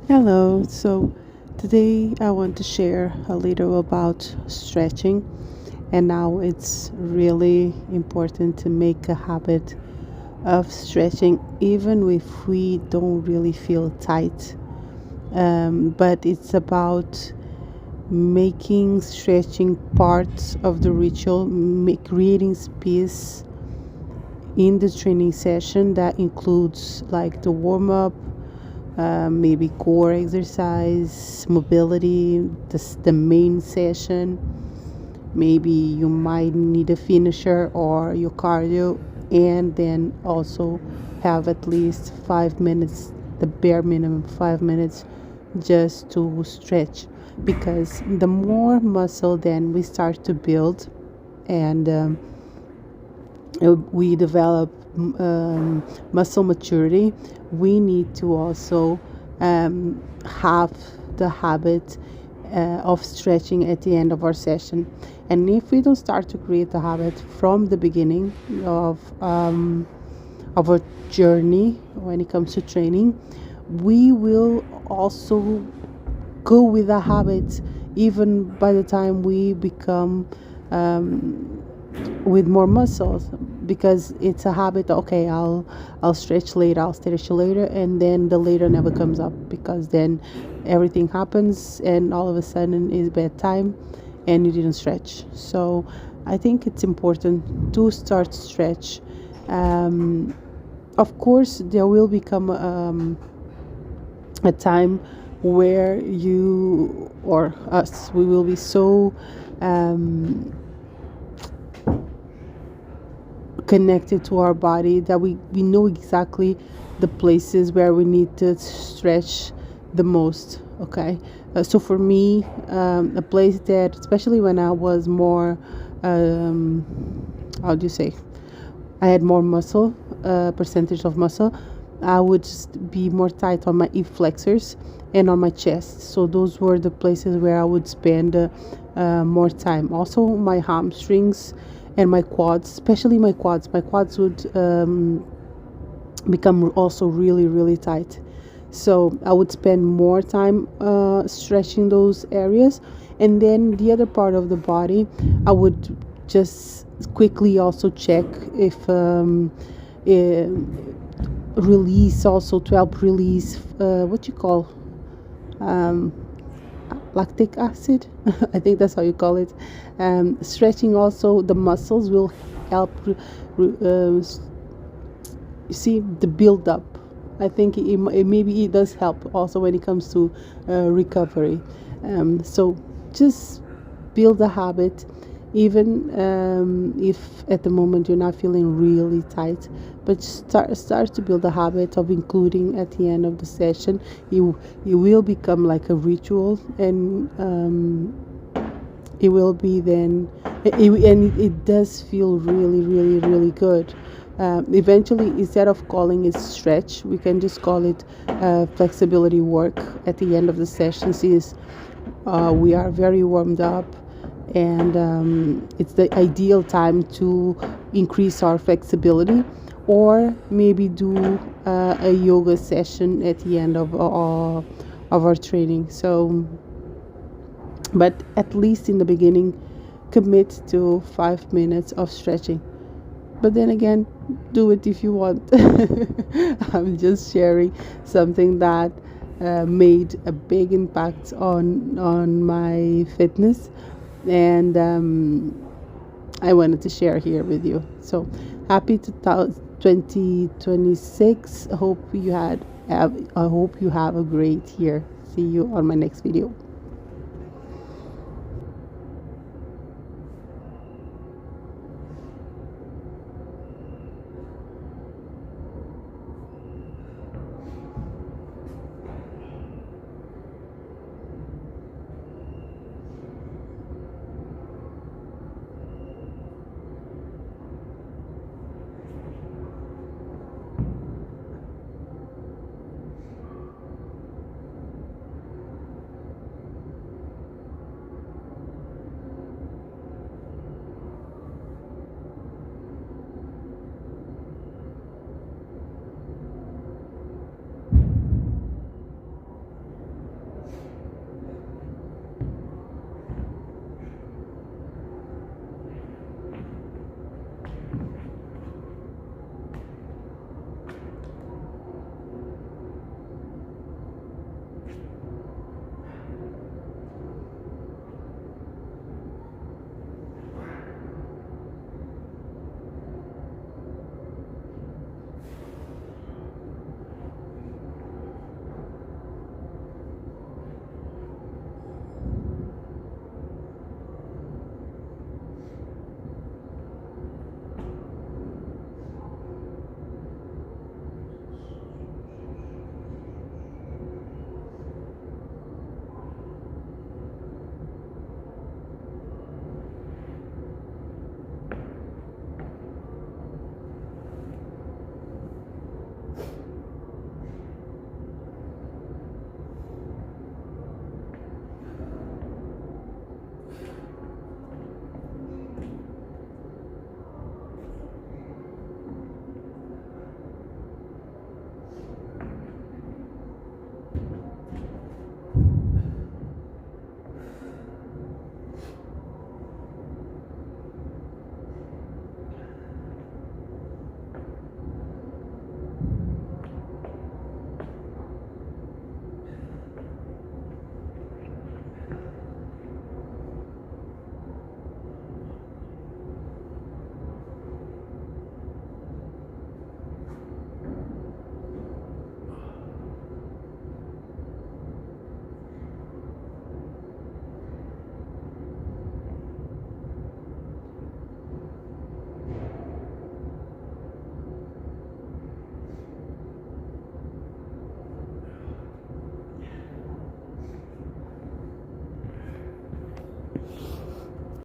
Hello. So today I want to share a little about stretching, and now it's really important to make a habit of stretching, even if we don't really feel tight. But it's about making stretching part of the ritual, creating space in the training session that includes like the warm up, maybe core exercise, mobility, the main session. Maybe you might need a finisher or your cardio, and then also have at least 5 minutes, the bare minimum 5 minutes, just to stretch. Because the more muscle then we start to build, and we develop muscle maturity, we need to also have the habit of stretching at the end of our session. And if we don't start to create the habit from the beginning of our journey when it comes to training, we will also go with the habit even by the time we become with more muscles, because it's a habit. Okay, I'll stretch later, I'll stretch later, and then the later never comes up, because then everything happens and all of a sudden is bedtime and you didn't stretch. So I think it's important to start stretch. Of course there will become a time where you or us, we will be so connected to our body that we know exactly the places where we need to stretch the most. Okay, so for me, a place that, especially when I was more, how do you say, I had more muscle, percentage of muscle, I would just be more tight on my hip flexors and on my chest. So those were the places where I would spend more time. Also, my hamstrings and my quads, especially my quads. My quads would become also really, really tight. So I would spend more time stretching those areas. And then the other part of the body, I would just quickly also check if release, also to help release what you call lactic acid. I think that's how you call it. Stretching also the muscles will help you see the build up. I think maybe it does help also when it comes to recovery. So just build a habit, even if at the moment you're not feeling really tight, but start to build a habit of including at the end of the session. You will become like a ritual, and it will be then it does feel really, really, really good. Eventually, instead of calling it stretch, we can just call it flexibility work at the end of the session, since we are very warmed up, and it's the ideal time to increase our flexibility, or maybe do a yoga session at the end of our training. So, but at least in the beginning, commit to 5 minutes of stretching. But then again, do it if you want. I'm just sharing something that made a big impact on my fitness, and I wanted to share here with you. So happy to 2026. I hope you have a great year. See you on my next video.